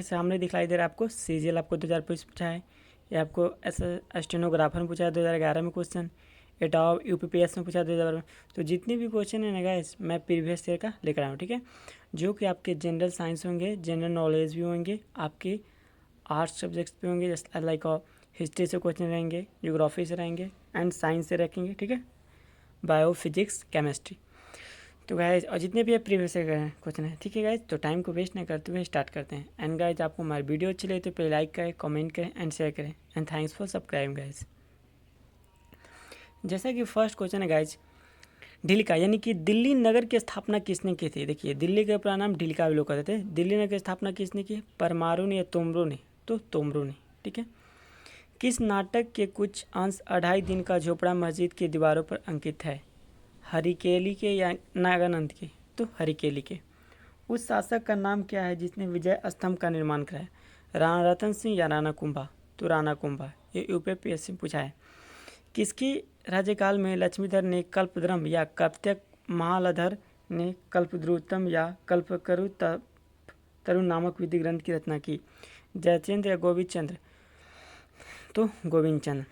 सामने दिखाई दे रहा है आपको सीजीएल आपको 2025 पूछा है। ये आपको स्टेनोग्राफर में पूछा है 2011 में क्वेश्चन। ये टॉप यूपीपीएस में पूछा है 2012 में। तो जितने भी क्वेश्चन है ना गाइस मैं प्रीवियस ईयर का लेकर आया हूँ, ठीक है, जो कि आपके जनरल साइंस होंगे, जनरल नॉलेज भी होंगे, आपके आर्ट्स सब्जेक्ट्स भी होंगे, जैसे लाइक हिस्ट्री से क्वेश्चन रहेंगे, ज्योग्राफी से रहेंगे एंड साइंस से रखेंगे, ठीक है, बायो फिजिक्स केमिस्ट्री। तो गाइज और जितने भी प्रीवियस क्वेश्चन है, ठीक है गाइज, तो टाइम को वेस्ट नहीं करते हुए स्टार्ट करते हैं। एंड गाइज आपको हमारी वीडियो अच्छी लगे तो प्लीज लाइक करें, कमेंट करें एंड शेयर करें and thanks for subscribe guys. जैसा कि फर्स्ट क्वेश्चन है गाइज, ढिल्का यानी कि दिल्ली नगर की स्थापना किसने की थी। देखिए दिल्ली का पूरा नाम ढिल्का भी लोग कहते थे। दिल्ली नगर की स्थापना किसने की, परमाणु ने या तोमरो ने, तो तोमरो ने, ठीक है। किस नाटक के कुछ अंश 2.5 दिन का झोपड़ा मस्जिद की दीवारों पर अंकित है। हरिकेली के या नागानंद के, तो हरिकेली के। उस शासक का नाम क्या है जिसने विजय स्तंभ का निर्माण कराया। राणा रतन सिंह या राणा कुंभा, तो राणा कुंभा। ये यूपीपीएससी में पूछा है। किसकी राज्यकाल में लक्ष्मीधर ने कल्पद्रुम या कप्त्यक, महालधर ने कल्पद्रुतम या कल्पकरु तरुण नामक विधि ग्रंथ की रचना की। जयचंद्र या गोविंद चंद्र, तो गोविंद चंद्र।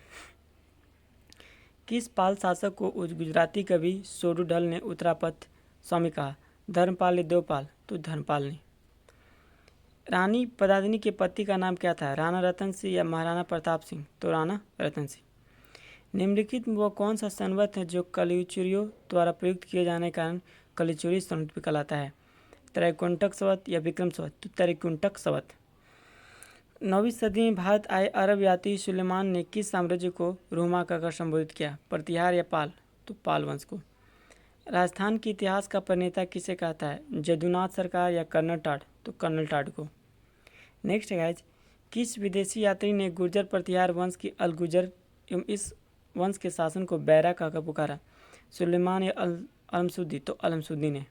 किस पाल शासक को गुजराती कवि सोडुडल ने उत्तरापथ स्वामी कहा। धर्मपाल या देवपाल, तो धर्मपाल ने। रानी पदादिनी के पति का नाम क्या था। राणा रतन सिंह या महाराणा प्रताप सिंह, तो राणा रतन सिंह। निम्नलिखित में वो कौन सा संवत है जो कलिचुरियों द्वारा प्रयुक्त किए जाने के कारण कलिचुरी संवत भी कहलाता है। त्रैकुंटक संवत या विक्रम संवत, तो त्रैकुंटक संवत। 9वीं सदी में भारत आए अरब यात्री सुलेमान ने किस साम्राज्य को रोमा कहकर संबोधित किया। प्रतिहार या पाल, तो पाल वंश को। राजस्थान के इतिहास का प्रणेता किसे कहता है। जदुनाथ सरकार या कर्नल टाड, तो कर्नल टाड को। नेक्स्ट है गाइज, किस विदेशी यात्री ने गुर्जर प्रतिहार वंश की अलगुजर एवं इस वंश के शासन को बैरा कहकर पुकारा। सुलेमान या अलमसुद्दी, तो अलमसुद्दी ने।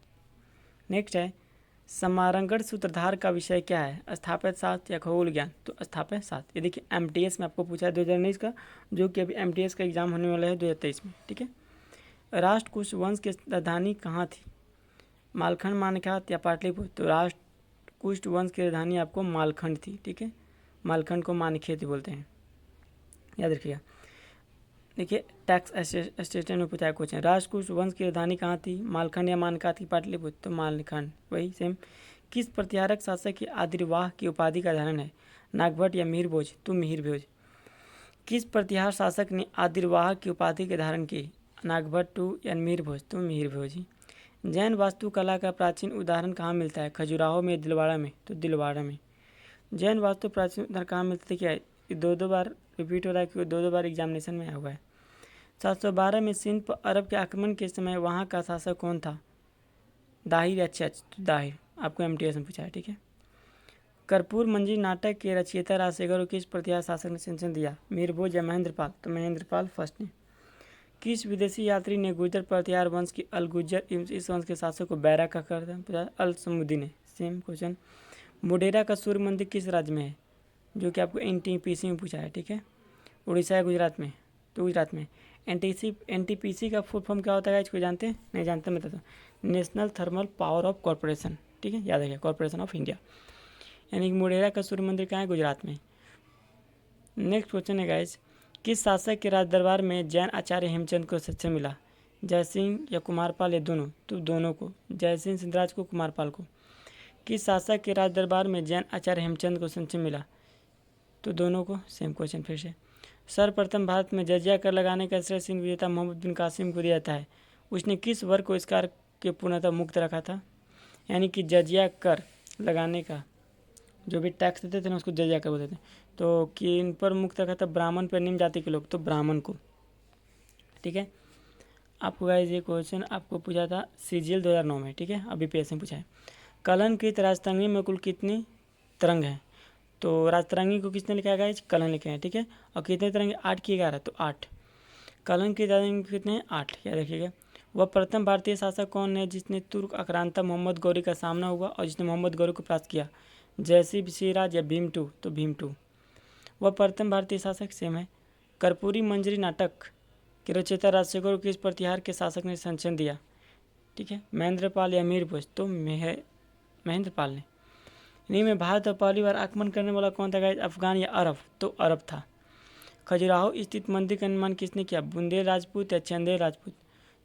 नेक्स्ट है, समारंगढ़ सूत्रधार का विषय क्या है। स्थापत्य शास्त्र या खगोल ज्ञान, तो स्थापत्य शास्त्र। ये देखिए एमटीएस में आपको पूछा है 2019 का, जो कि अभी एमटीएस का एग्जाम होने वाला है 2023 में, ठीक है। राष्ट्रकूट वंश की राजधानी कहाँ थी। मालखंड, मानकात या पाटलिपुत्र, तो राष्ट्रकूट वंश की राजधानी आपको मालखंड थी, ठीक है। मालखंड को मानखेत बोलते हैं, याद रखिएगा। देखिए टैक्स असिस्टेंट में पूछा है क्वेश्चन, राष्ट्रकूट वंश की राजधानी कहाँ थी। मालखंड या मानकात की पाटलिपुत्र, तो मालखंड, वही सेम। किस प्रतिहारक शासक की आदिर्वाह की उपाधि का धारण है। नागभट्ट या मिहिर भोज, तो मिहिर भोज। किस प्रतिहार शासक ने आदिर्वाह की उपाधि के धारण की। नागभट्ट या मिहिर भोज, तो मिहिर भोज। जैन वास्तुकला का प्राचीन उदाहरण कहाँ मिलता है। खजुराहो में, दिलवाड़ा में, तो दिलवाड़ा में। जैन वास्तु प्राचीन उदाहरण कहाँ मिलता है, क्या है, 2 बार रिपीट हो रहा है क्योंकि 2 बार एग्जामिनेशन में आया हुआ है। 712 में सिंध पर अरब के आक्रमण के समय वहाँ का शासक कौन था। दाहिर या चच, तो दाहिर। आपको एमटीएस में पूछा है, ठीक है। कर्पूर मंजरी नाटक के रचयिता राजशेखर को किस प्रतिहार शासक ने संरक्षण दिया। मीरभोज या महेंद्रपाल, तो महेंद्रपाल फर्स्ट ने। किस विदेशी यात्री ने गुर्जर प्रतिहार वंश की अलगुजर इस वंश के शासक को बैरा का कर अलसमुद्दीन ने। Same question. मोढेरा का सूर्य मंदिर किस राज्य में है, जो कि आपको एनटीपीसी में पूछा है, ठीक है। उड़ीसा या गुजरात में, तो गुजरात में। एनटीपीसी का फुल फॉर्म क्या होता है, इसको जानते हैं, नहीं जानते मैं बताता हूँ। National thermal power of corporation, ठीक है, याद रखिए, कॉरपोरेशन ऑफ इंडिया। यानी कि मोढेरा का सूर्य मंदिर कहाँ है, गुजरात में। नेक्स्ट क्वेश्चन है गाइस, किस शासक के राज दरबार में जैन आचार्य हेमचंद को शिक्षा मिला। जयसिंह या कुमारपाल या दोनों, तो दोनों को। जयसिंह सिद्धराज को, कुमारपाल को। किस शासक के राज दरबार में जैन आचार्य हेमचंद को संरक्षण मिला, तो दोनों को। सेम क्वेश्चन फिर से। सर्वप्रथम भारत में जजिया कर लगाने का श्रेय सिंह विजेता मोहम्मद बिन कासिम को दिया जाता है। उसने किस वर्ग को इस कार्य के पूर्णतः मुक्त रखा था। यानी कि जजिया कर लगाने का जो भी टैक्स देते थे ना उसको जजिया कर बोलते थे। तो किन पर मुक्त रखा था, ब्राह्मण पर, निम्न जाति के लोग, तो ब्राह्मण को, ठीक है। आपको गाइस ये क्वेश्चन आपको पूछा था सीजीएल 2009 में, ठीक है, अभी पेश में पूछा है। कलनकृत राजतरंगी में कुल कितनी तरंग हैं। तो राजतरंगी को किसने लिखा है गाइस, कलन लिखे हैं, ठीक है। और कितने तरंगे, 8 की 11, तो 8। कलनकृत राजतरंगी कितने हैं, 8, याद रखिएगा। वह प्रथम भारतीय शासक कौन है जिसने तुर्क आक्रांता मोहम्मद गौरी का सामना हुआ और जिसने मोहम्मद गौरी को परास्त किया। जयसिंह सिराज या भीम टू, तो भीम टू। वह प्रथम भारतीय शासक, सेम है। कर्पूरी मंजरी नाटक के रचयिता राजशेखर को किस प्रतिहार के शासक ने संरक्षण दिया, ठीक है। महेंद्रपाल या मीरभोज, तो महेंद्रपाल ने। निम्न में भारत और पहली बार आक्रमण करने वाला कौन था गाइस, अफगान या अरब, तो अरब था। खजुराहो स्थित मंदिर का निर्माण किसने किया, बुंदेल राजपूत या चंदेल राजपूत,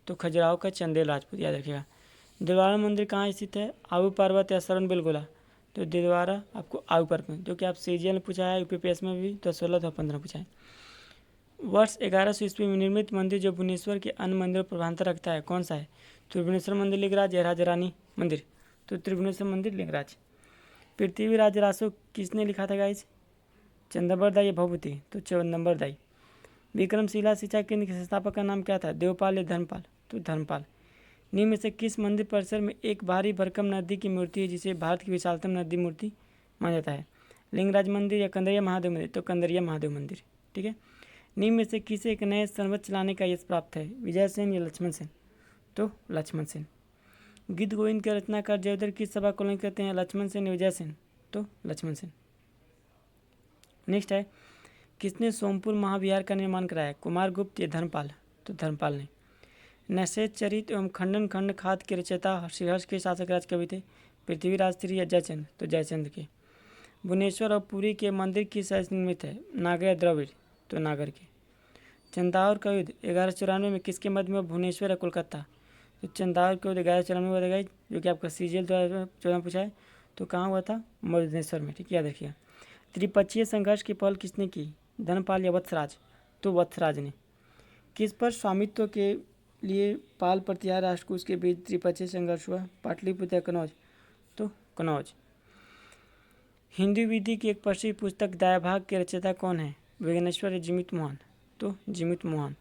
तो खजुराहो का चंदेल राजपूत, याद रखिएगा। दिलवारा मंदिर कहाँ स्थित है, आबू पर्वत या सरन बेलगोला, तो दिलवारा आपको आबू पर्वत में, जो कि आप सीजीएल में पूछा है, यूपीपीएस में भी 2016 2015 पूछा है। वर्ष 1100 ईस्वी में निर्मित मंदिर जो भुवनेश्वर के अन्य मंदिरों पर प्रधानता रखता है कौन सा है, त्रिभुवनेश्वर मंदिर लिंगराज या राजा रानी मंदिर, तो त्रिभुवनेश्वर मंदिर लिंगराज। पृथ्वीराज रासो किसने लिखा था गाइस, चंद्रबरदाई भभूति, तो चंद्रबरदाई। विक्रमशिला शिक्षा केंद्र के संस्थापक का नाम क्या था, देवपाल या धर्मपाल, तो धर्मपाल। निम्न में से किस मंदिर परिसर में एक भारी भरकम नदी की मूर्ति है जिसे भारत की विशालतम नदी मूर्ति माना जाता है, लिंगराज मंदिर या कंदरिया महादेव मंदिर, तो कंदरिया महादेव मंदिर, ठीक है। निम्न में से किसे एक नए संवत चलाने का यश प्राप्त है, विजय सेन या लक्ष्मण सेन, तो लक्ष्मण सेन। गीत गोविंद के रचनाकार जयोधर किस सभा को कहते हैं, लक्ष्मण सेन या विजय सेन, तो लक्ष्मण सेन। नेक्स्ट है, किसने सोमपुर महाविहार का निर्माण कराया, कुमारगुप्त या धर्मपाल, तो धर्मपाल ने। नैषेध चरित एवं खंडन खंड खात के रचयिता श्रीहर्ष के शासक राज कवि थे, पृथ्वीराज श्री या जयचंद्र, तो जयचंद्र के। भुवनेश्वर और पुरी के मंदिर किस शहर से निर्मित है, नागर या द्रविड़, तो नागर के। चंदाौर का युद्ध 1194 में किसके मध्य में, भुवनेश्वर या कोलकाता, तो चंदाौर का युद्ध 1194 में हुआ था, जो कि आपका सीजीएल 2014 पूछा है, तो कहाँ हुआ था, भुवनेश्वर में, ठीक, याद रखिएगा। त्रिपक्षीय संघर्ष की पहल किसने की, धनपाल या वत्सराज, तो वत्सराज ने। किस पर स्वामित्व के लिए पाल प्रतिहार राष्ट्रकूट के बीच त्रिपक्षीय संघर्ष हुआ, पाटलिपुत्र या कनौज, तो कनौज। हिंदू विधि की एक प्रसिद्ध पुस्तक दयाभाग के रचयिता कौन है, विज्ञानेश्वर या जीमित मोहन, तो जीमित मोहन।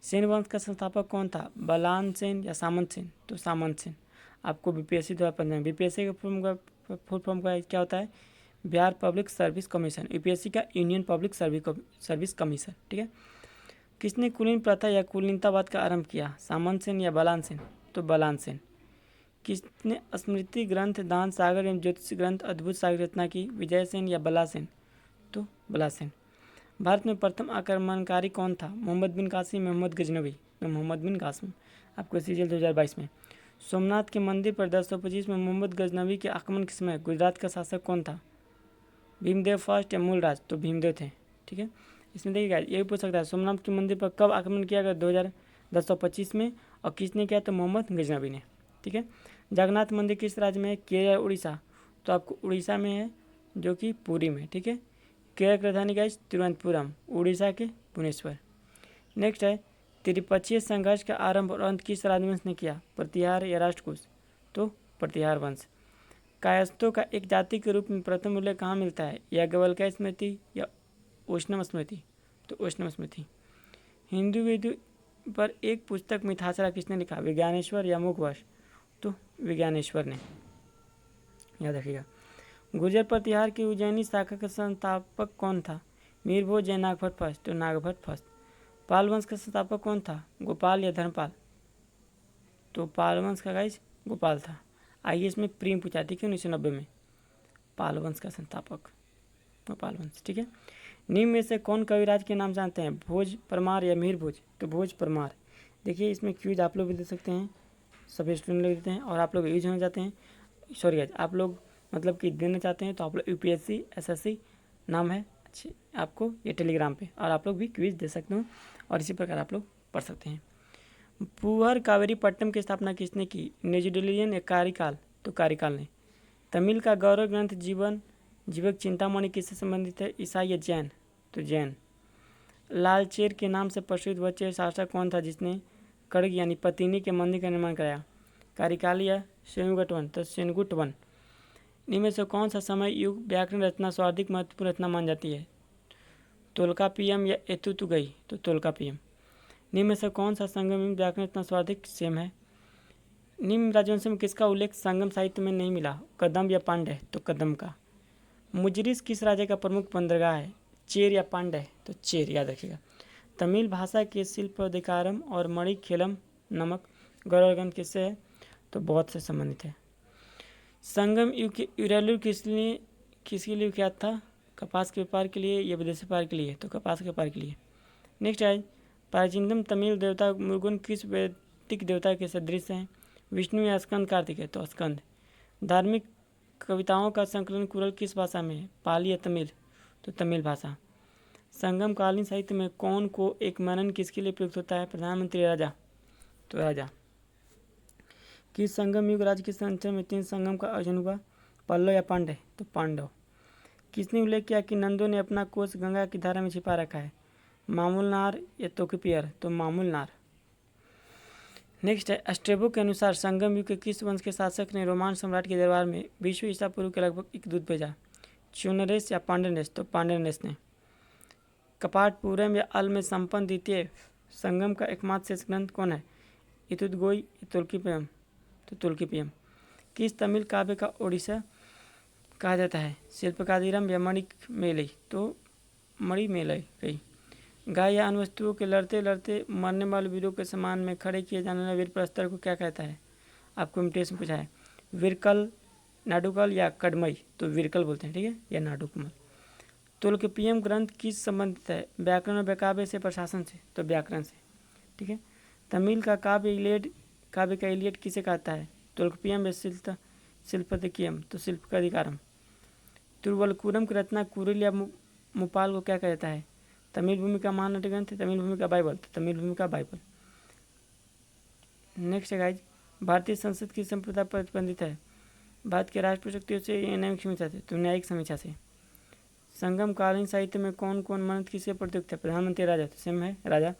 सेन वंश का संस्थापक कौन था, बलान सेन या सामंत सेन, तो सामंत सेन। आपको बीपीएससी 2015 बीपीएससी का फुल फॉर्म का क्या होता है, Bihar public service commission, UPSC का यूनियन पब्लिक सर्विस कमीशन, ठीक है। किसने कुलीन प्रथा या कुलीनतावाद का आरंभ किया, सामंत सेन या बलान सेन, तो बलान सेन। किसने स्मृति ग्रंथ दान सागर एवं ज्योतिष ग्रंथ अद्भुत सागर रचना की, विजय सेन या बला सेन, तो बला सेन। भारत में प्रथम आक्रमणकारी कौन था, मोहम्मद बिन कासिम, मोहम्मद गजनवी, तो मोहम्मद बिन कासिम, आपको सीजीएल 2022 में। सोमनाथ के मंदिर पर 1025 में मोहम्मद गजनवी के आक्रमण के समय गुजरात का शासक कौन था, भीमदेव फर्स्ट या मूलराज, तो भीमदेव थे, ठीक है। इसमें देखिएगा ये भी पूछ सकता है, सोमनाथ के मंदिर पर कब आक्रमण किया गया, 1025 में, और किसने किया, तो मोहम्मद गजनवी ने, ठीक है। जगन्नाथ मंदिर किस राज्य में है, केरल या उड़ीसा, तो आपको उड़ीसा में है, जो कि पुरी में, ठीक है। केरल की राजधानी गाइस तिरुवनंतपुरम, उड़ीसा के भुवनेश्वर। नेक्स्ट है, त्रिपक्षीय संघर्ष का आरंभ और अंत किस राजवंश ने किया, प्रतिहार या राष्ट्रकूट, तो प्रतिहार वंश। कायस्थों का एक जाति के रूप में प्रथम उल्लेख कहाँ मिलता है, याज्ञवल्क्य स्मृति या उष्णम स्मृति, तो उष्णम स्मृति। हिंदू वेद पर एक पुस्तक मिथासरा किसने लिखा, विज्ञानेश्वर या मुखवश, तो विज्ञानेश्वर ने, याद रखिएगा। गुर्जर प्रतिहार की उज्जैनी शाखा का संस्थापक कौन था, मीरभोज या नागभट्ट फर्स्ट, तो नागभट्ट फर्स्ट। पाल वंश का संस्थापक कौन था, गोपाल या धर्मपाल, तो पाल वंश का गाइस गोपाल था। आइए इसमें प्रीम पूछा, ठीक है, 1990 में, पाल वंश का संस्थापक गोपाल वंश, ठीक है। निम्न में से कौन कविराज के नाम जानते हैं, भोज परमार या मीर भोज, तो भोज परमार। देखिए इसमें क्यूज आप लोग भी दे सकते हैं, सभी स्टूडेंट लोग देते हैं, और आप लोग यूज होना चाहते हैं, सॉरी आप लोग मतलब कि देना चाहते हैं, तो आप लोग यूपीएससी एसएससी नाम है अच्छे आपको ये टेलीग्राम पे, और आप लोग भी क्विज दे सकते हो, और इसी प्रकार आप लोग पढ़ सकते हैं। पुहर कावेरी पट्टनम की स्थापना किसने की, नेजुडिलियन या कारिकाल, तो कारिकाल ने। तमिल का गौरव ग्रंथ जीवक चिंतामणि किससे संबंधित है, ईसाई या जैन, तो जैन। लालचेर के नाम से प्रसिद्ध वच्चेर शासक कौन था जिसने कड़ग यानी पतिनी के मंदिर का निर्माण कराया, कारिकाल या सेनुगटवन, तो सेनगुटवन। इनमें से कौन सा समय युग व्याकरण रचना सर्वाधिक महत्वपूर्ण रचना मान जाती है, तोल्कापियम या एतुतुगई, तो तोल्कापियम। निम्न में से कौन सा संगम युग व्याकरण रचना सर्वाधिक सेम है, निम्न राजवंश में किसका उल्लेख संगम साहित्य में नहीं मिला, कदम या पांड्य, तो कदम का। मुजरिस किस राज्य का प्रमुख बंदरगाह है, चेर या पांड्य, तो चेर, याद रखिएगा। तमिल भाषा के शिल्पोदिकारम और मणिखेलम नमक गौरव ग्रंथ किससे है, तो बौद्ध से संबंधित है। संगम युग के यूरेलुर किसके लिए क्या था, कपास के व्यापार के लिए या विदेशी व्यापार के लिए, तो कपास के व्यापार के लिए। नेक्स्ट है, प्राचीनतम तमिल देवता मुरुगन किस वैदिक देवता के सदृश हैं, विष्णु या स्कंद कार्तिक है, तो स्कंद। धार्मिक कविताओं का संकलन कुरल किस भाषा में है, पाली या तमिल? तो तमिल भाषा। संगम कालीन साहित्य में कौन को एक मनन किसके लिए प्रयुक्त होता है, प्रधानमंत्री राजा? तो राजा। किस संगम युग राज्य के संचय में 3 संगम का आयोजन हुआ, पल्लव या पांड्य? तो पांडव। किसने उल्लेख किया कि नंदों ने अपना कोष गंगा की धारा में छिपा रखा है, मामूलनार या तोकपियर? तो मामूलनार। नेक्स्ट है, स्ट्रेबो के अनुसार संगम युग के किस वंश के शासक ने रोमान सम्राट के दरबार में 20वीं ईसा पूर्व के लगभग एक दूत भेजा, च्यूनरेस या पांड्यनेस? तो पांड्यनेस ने। कपाटपूरम या अल में संपन्न द्वितीय संगम का एकमात्र शेष ग्रंथ कौन है, इतुतगोई या तुल्कीपियम? तो तुल्कीपियम। किस तमिल काव्य का ओडिशा कहा जाता है, शिल्पकादिरम या मणिमेलई? तो मणिमेलई। गाय या अन्य वस्तुओं के लड़ते लड़ते मरने वाले वीरों के सम्मान में खड़े किए जाने वाले वीर प्रस्तर को क्या कहता है? आपको इम्टेशन पूछा है, विरकल, नाडुकल या कड़मई? तो विरकल बोलते हैं, ठीक है, या नाडुकमल। तुल्कीपियम ग्रंथ किस संबंधित है, व्याकरण और काव्य से, प्रशासन से? तो व्याकरण से, ठीक है। तमिल का काव्य का इलियड किसे कहता है, तुल्कीपियम या शिल्पदिकियम? तो शिल्प का अधिकारम। तिरुवल्लुकुरम की रचना कुरिल या मुपाल को क्या कहता है, तमिल भूमि का महानाट्य ग्रंथ, तमिल भूमि का बाइबल? तो तमिल भूमि का बाइबल। नेक्स्ट है गाइज, भारतीय संसद की संप्रदाय प्रतिबंधित है, भारत के राष्ट्रीय शक्तियों से या न्यायिक समीक्षा से? तो न्यायिक समीक्षा से। संगम कालीन साहित्य में कौन कौन मनन किससे प्रयुक्त है, प्रधानमंत्री राजा? तो सेम है राजा।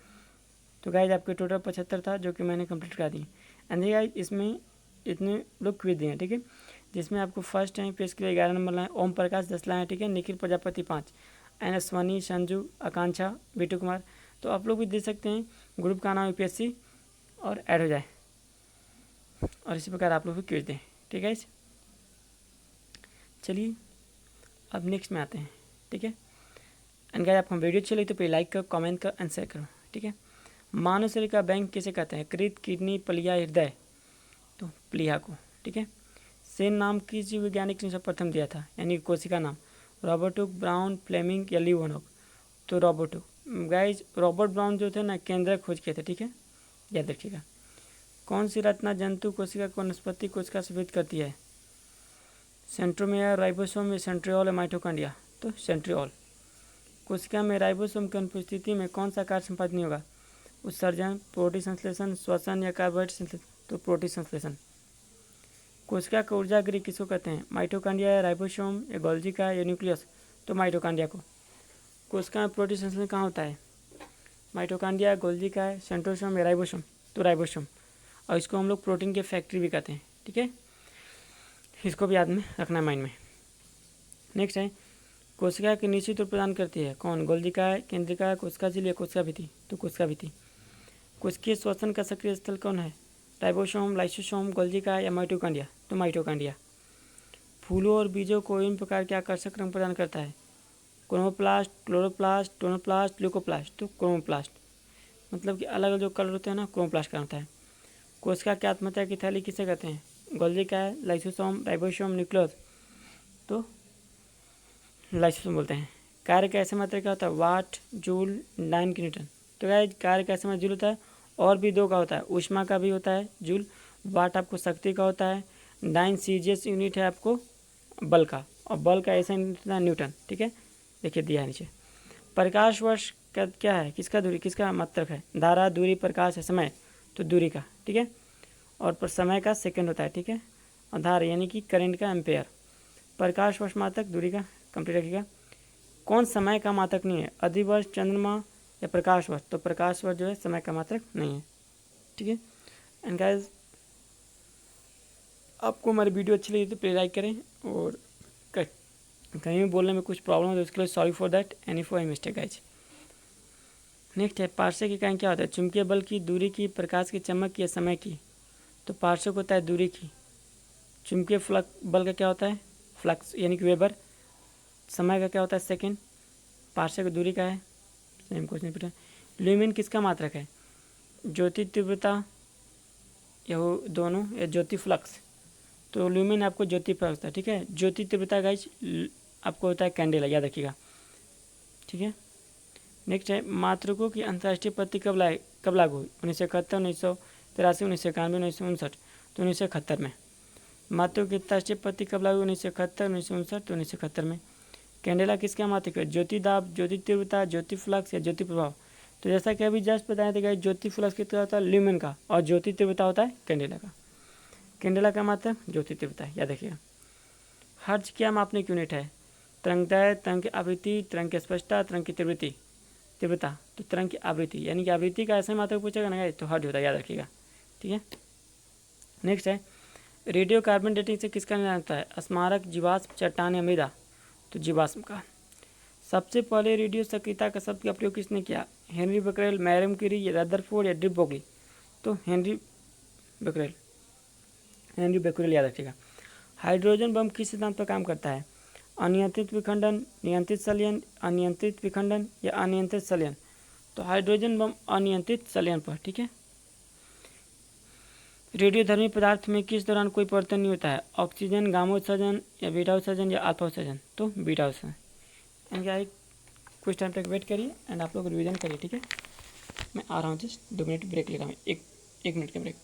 तो गाइज आपके टोटल 75 था जो कि मैंने कंप्लीट करा दी। एंड गाइज इसमें इतने लोग क्विज दिए हैं, ठीक है, जिसमें आपको फर्स्ट टाइम पेश के लिए 11 नंबर लाए, ओम प्रकाश 10 लाए, ठीक है, निखिल प्रजापति 5, एन अश्वनी, संजू, आकांक्षा, बीटू कुमार। तो आप लोग भी दे सकते हैं, ग्रुप का नाम यूपीएससी और ऐड हो जाए, और इसी प्रकार आप लोग भी क्विज दें, ठीक है। चलिए अब नेक्स्ट में आते हैं, ठीक है। एंड गाइस आपको वीडियो अच्छी लगी तो प्लीज लाइक करो, कमेंट करो एंड शेयर करो, ठीक है। मानव शरीर का बैंक किसे कहते हैं, कृत, किडनी, प्लिया, हृदय? तो प्लिया को, ठीक है। सेन नाम किस जीव वैज्ञानिक ने सर्वप्रथम दिया था, यानी कोशिका नाम, रॉबर्टुक, ब्राउन, फ्लेमिंग या लियोनोव? तो रॉबर्टुक। गाइज रॉबर्ट ब्राउन जो थे ना केंद्रक खोज किए थे, ठीक है, याद रखिएगा। कौन सी रचना जंतु कोशिका को वनस्पति कोशिका से भेद करती है, सेंट्रोमियर, राइबोसोम या सेंट्रियोल या माइटोकॉन्ड्रिया? तो सेंट्रियोल। कोशिका में राइबोसोम की अनुपस्थिति में कौन सा कार्य संपादन होगा, उत्सर्जन, प्रोटीन संश्लेषण, श्वसन या कार्बोहाइड्रेट संश्लेषण? तो प्रोटीन संश्लेषण। कोशिका का ऊर्जा गृह किसको कहते हैं, माइटोकॉन्ड्रिया या राइबोसोम या गोल्गी का या न्यूक्लियस? तो माइटोकॉन्ड्रिया को। कोशिका में प्रोटीन संश्लेषण कहाँ होता है, माइटोकॉन्ड्रिया, गोल्गी का, सेंट्रोसोम या राइबोसोम? तो राइबोसोम। और इसको हम लोग प्रोटीन की फैक्ट्री भी कहते हैं, ठीक है, इसको भी याद में रखना माइंड में। नेक्स्ट है, कोशिका की निश्चित रूप प्रदान करती है कौन, गोल्गिका, केंद्रिका, कोशिका झिल्ली या कोशिका भित्ति? तो कोशिका भित्ति। कोशिकीय श्वसन का सक्रिय स्थल कौन है, राइबोसोम, लाइसोसोम, गोल्गिका या माइटोकॉन्ड्रिया? तो माइटोकॉन्ड्रिया। फूलों और बीजों को विभिन्न प्रकार के आकर्षक रंग प्रदान करता है, क्रोमोप्लास्ट, क्लोरोप्लास्ट, टोनोप्लास्ट, ल्यूकोप्लास्ट? तो क्रोमोप्लास्ट। मतलब कि अलग अलग जो कलर होते हैं ना, क्रोमोप्लास्ट का होता है। कोशिका की आत्महत्या की थैली किसे कहते हैं, गोल्गिका, लाइसोसोम, राइबोसोम, न्यूक्लियस? तो लाइसोसोम बोलते हैं। कार्य कैसे मात्रा का होता है, वाट, जूल, डाइन की न्यूटन? तो क्या कार्य कैसे मात्रा जूल होता है, और भी 2 का होता है, ऊष्मा का भी होता है जूल, वाट आपको शक्ति का होता है, डाइन सीजीएस यूनिट है आपको बल का, और बल का ऐसा यूनिट होता है न्यूटन, ठीक है, देखिए दिया है नीचे। प्रकाश वर्ष का क्या है, किसका दूरी, किसका मात्रक है, धारा, दूरी, प्रकाश है, समय? तो दूरी का, ठीक है, और पर समय का सेकंड होता है, ठीक है, और धारा यानी कि करंट का एम्पेयर। प्रकाश वर्ष मात्रक, दूरी का कंप्लीट रखिएगा। कौन समय का मात्रक नहीं है, अधिवर्ष, चंद्रमा या प्रकाश वर्ष? तो प्रकाश वर्ष जो है समय का मात्रक नहीं है, ठीक है। एंड गाइस आपको हमारी वीडियो अच्छी लगी तो प्लीज़ लाइक करें, और कहीं भी बोलने में कुछ प्रॉब्लम हो तो उसके लिए sorry for that, any for I mistake guys. Next है, पार्श्व की इकाई क्या होता है, चुंबकीय बल की, दूरी की, प्रकाश की, चमक की या समय की? तो पार्श्व को होता है दूरी की। चुंबकीय फ्लक्स बल का क्या होता है, फ्लक्स यानी कि वेबर। समय का क्या होता है, सेकेंड। पार्श्व की दूरी का है, सेम क्वेश्चन पूछा। ल्यूमिन किसका मात्रक है, ज्योति तीव्रता या वो दोनों, या ज्योति फ्लक्स? तो ल्यूमिन आपको ज्योति फ्लक्स था, ठीक है। ज्योति तीव्रता गाइज आपको होता है कैंडेला, याद रखिएगा, ठीक है। नेक्स्ट है, मात्रकों की अंतर्राष्ट्रीय पद्धति कब लागू हुई, 1971, 1983, 1991, 1959? तो 1971 में। मातृ की राष्ट्रीय पत्ति कब लागू? 1971, 1959, 1971 में। कैंडेला किसके मातृक है? ज्योति दाब, ज्योति तीव्रता, ज्योति फ्लक्स या ज्योति प्रभाव। तो जैसा कि अभी जस्ट बताया था कि ज्योति फ्लक्स कितना होता है? ल्यूमेन का, और ज्योति तीव्रता होता है कैंडेला का। कैंडेला का मात्रक ज्योति तीव्रता है, याद रखिएगा। हर्ट्ज क्या मापने की यूनिट है? तरंगदैर्घ्य, तरंग की आवृत्ति, तरंग की स्पष्टता, तरंग की तीव्रता। तो तरंग की आवृत्ति यानी कि आवृत्ति का ऐसे मात्रक पूछेगा ना तो हर्ट्ज होता है, याद रखिएगा। ठीक है। नेक्स्ट है रेडियो कार्बन डेटिंग से किसका निर्धारण होता है? स्मारक, जीवाश्म, चट्टान या मृदा? तो जीवाश्म का। सबसे पहले रेडियो सक्रियता का शब्द का प्रयोग किसने किया? Henri Becquerel, madame Curie, Rutherford या डी ब्रोगली? तो हेनरी बेकरेल, याद रखिएगा। हाइड्रोजन बम किस सिद्धांत पर काम करता है? अनियंत्रित विखंडन, नियंत्रित संलयन, अनियंत्रित विखंडन या अनियंत्रित संलयन? तो हाइड्रोजन बम अनियंत्रित संलयन पर। ठीक है। रेडियोधर्मी पदार्थ में किस दौरान कोई परिवर्तन नहीं होता है? ऑक्सीजन, गामा उत्सर्जन या बीटा उत्सर्जन या अल्फा उत्सर्जन? तो बीटा उत्सर्जन। एंड कुछ टाइम तक वेट करिए एंड आप लोग रिवीजन करिए। ठीक है। मैं आ रहा हूँ, जस्ट 2 मिनट ब्रेक लेगा, मैं एक मिनट का ब्रेक।